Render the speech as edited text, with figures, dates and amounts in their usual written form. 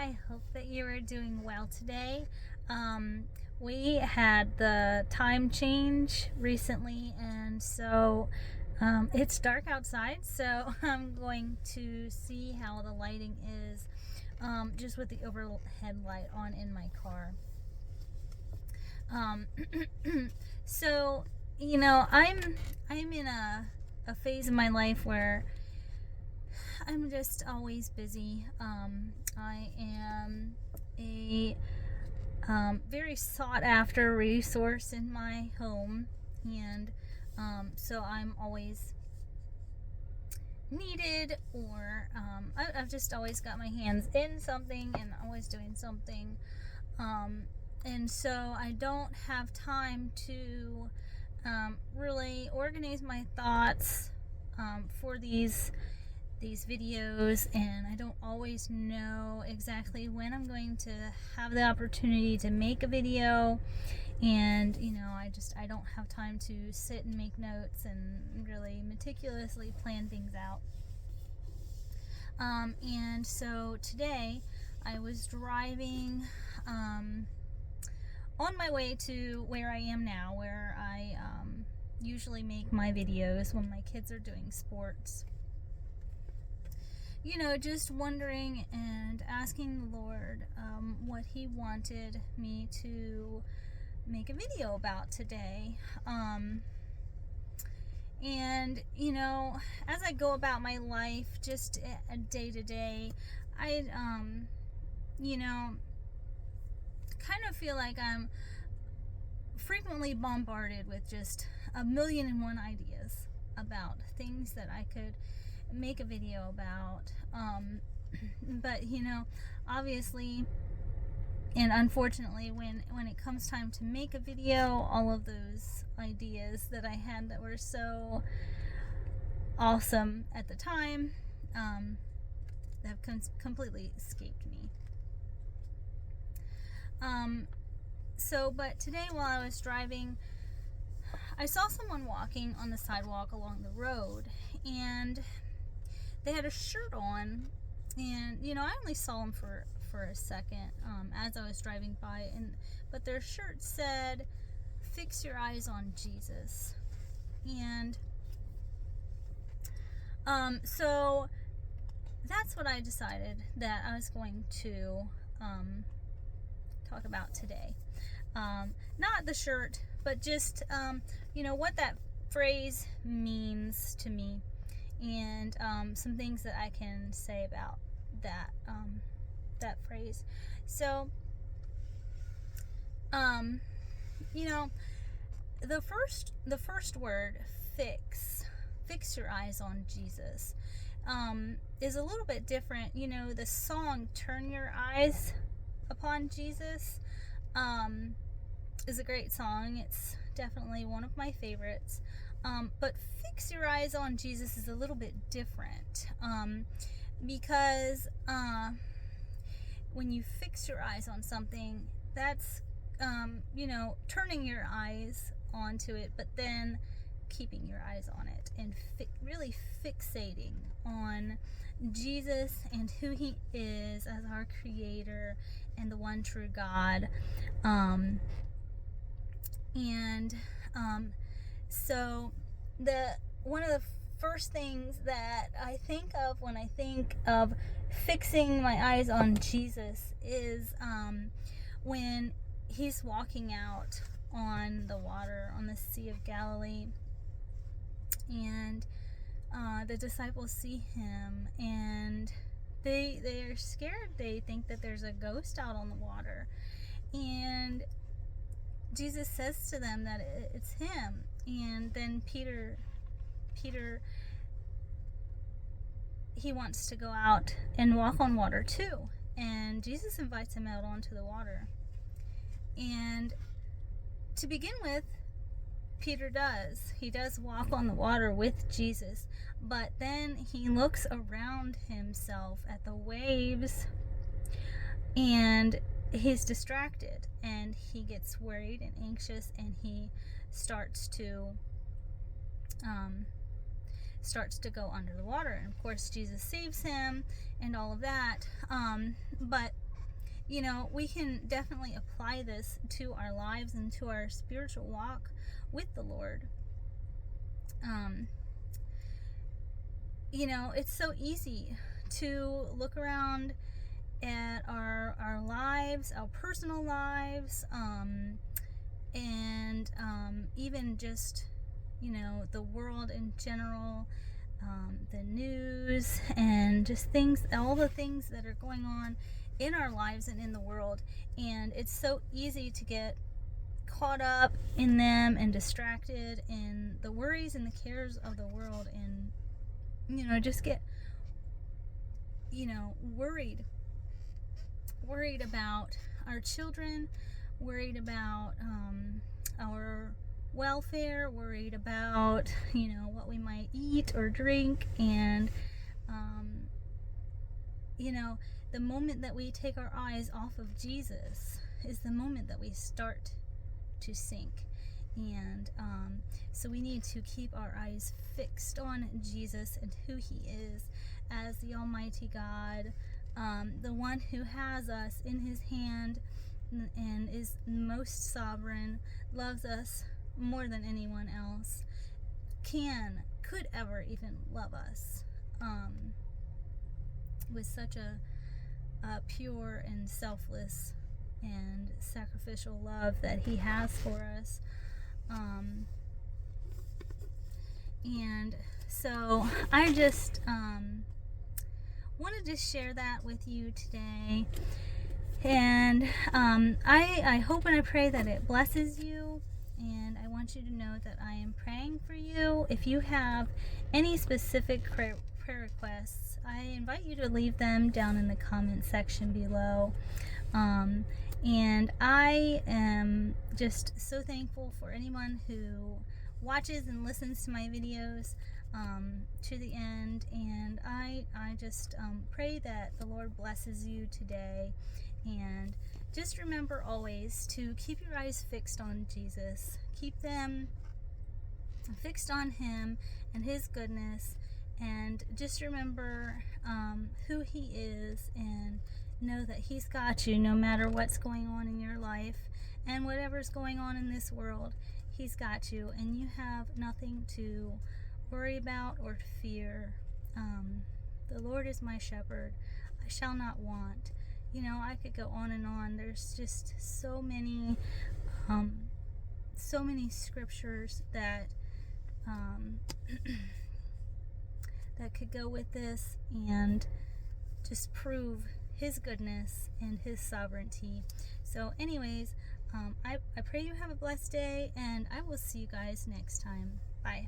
I hope that you are doing well today. We had the time change recently, and so it's dark outside, so I'm going to see how the lighting is just with the overhead light on in my car. Um, so, I'm in a phase of my life where I'm just always busy. I am a very sought after resource in my home, and so I'm always needed, or I've just always got my hands in something and always doing something. And so I don't have time to really organize my thoughts for these videos, and I don't always know exactly when I'm going to have the opportunity to make a video. And I don't have time to sit and make notes and really meticulously plan things out. And so today I was driving on my way to where I am now, where I usually make my videos when my kids are doing sports. Just wondering and asking the Lord what He wanted me to make a video about today. And, as I go about my life, just a day to day, I, kind of feel like I'm frequently bombarded with just a million and one ideas about things that I could make a video about. But obviously and unfortunately, when it comes time to make a video, all of those ideas that I had that were so awesome at the time have completely escaped me. But today while I was driving, I saw someone walking on the sidewalk along the road, and they had a shirt on, and I only saw them for a second as I was driving by, but their shirt said, "Fix your eyes on Jesus." And so that's what I decided that I was going to talk about today. Not the shirt, but just what that phrase means to me, and some things that I can say about that phrase. So the first word, fix your eyes on Jesus, is a little bit different. The song "Turn Your Eyes Upon Jesus" is a great song. It's definitely one of my favorites. But "Fix Your Eyes on Jesus" is a little bit different, because when you fix your eyes on something, that's turning your eyes onto it, but then keeping your eyes on it, and really fixating on Jesus and who He is as our Creator and the one true God. So one of the first things that I think of when I think of fixing my eyes on Jesus is when He's walking out on the water on the Sea of Galilee, and the disciples see Him, and they are scared. They think that there's a ghost out on the water, and Jesus says to them that it's Him. And then Peter he wants to go out and walk on water too, and Jesus invites him out onto the water. And to begin with, Peter does walk on the water with Jesus, but then he looks around himself at the waves, and he's distracted, and he gets worried and anxious, and he starts to go under the water. And of course Jesus saves him and all of that, but you know, we can definitely apply this to our lives and to our spiritual walk with the Lord. You know, it's so easy to look around at our lives, our personal lives, and even just, you know, the world in general, the news, and just things, all the things that are going on in our lives and in the world. And it's so easy to get caught up in them and distracted in the worries and the cares of the world, and, you know, just get, you know, worried about our children, worried about our welfare, worried about, you know, what we might eat or drink. And you know, the moment that we take our eyes off of Jesus is the moment that we start to sink. And so we need to keep our eyes fixed on Jesus and who he is as the Almighty God, the one who has us in his hand and is most sovereign, loves us more than anyone else could ever even love us, with such a pure and selfless and sacrificial love that he has for us. And so I just wanted to share that with you today. And I hope and I pray that it blesses you. And I want you to know that I am praying for you. If you have any specific prayer requests, I invite you to leave them down in the comment section below. And I am just so thankful for anyone who watches and listens to my videos to the end. And I just pray that the Lord blesses you today. And just remember always to keep your eyes fixed on Jesus. Keep them fixed on him and his goodness. And just remember who he is, and know that he's got you no matter what's going on in your life and whatever's going on in this world. He's got you, and you have nothing to worry about or fear. The Lord is my shepherd. I shall not want. You know, I could go on and on. There's just so many scriptures that that could go with this and just prove his goodness and his sovereignty. So anyways, I pray you have a blessed day, and I will see you guys next time. Bye.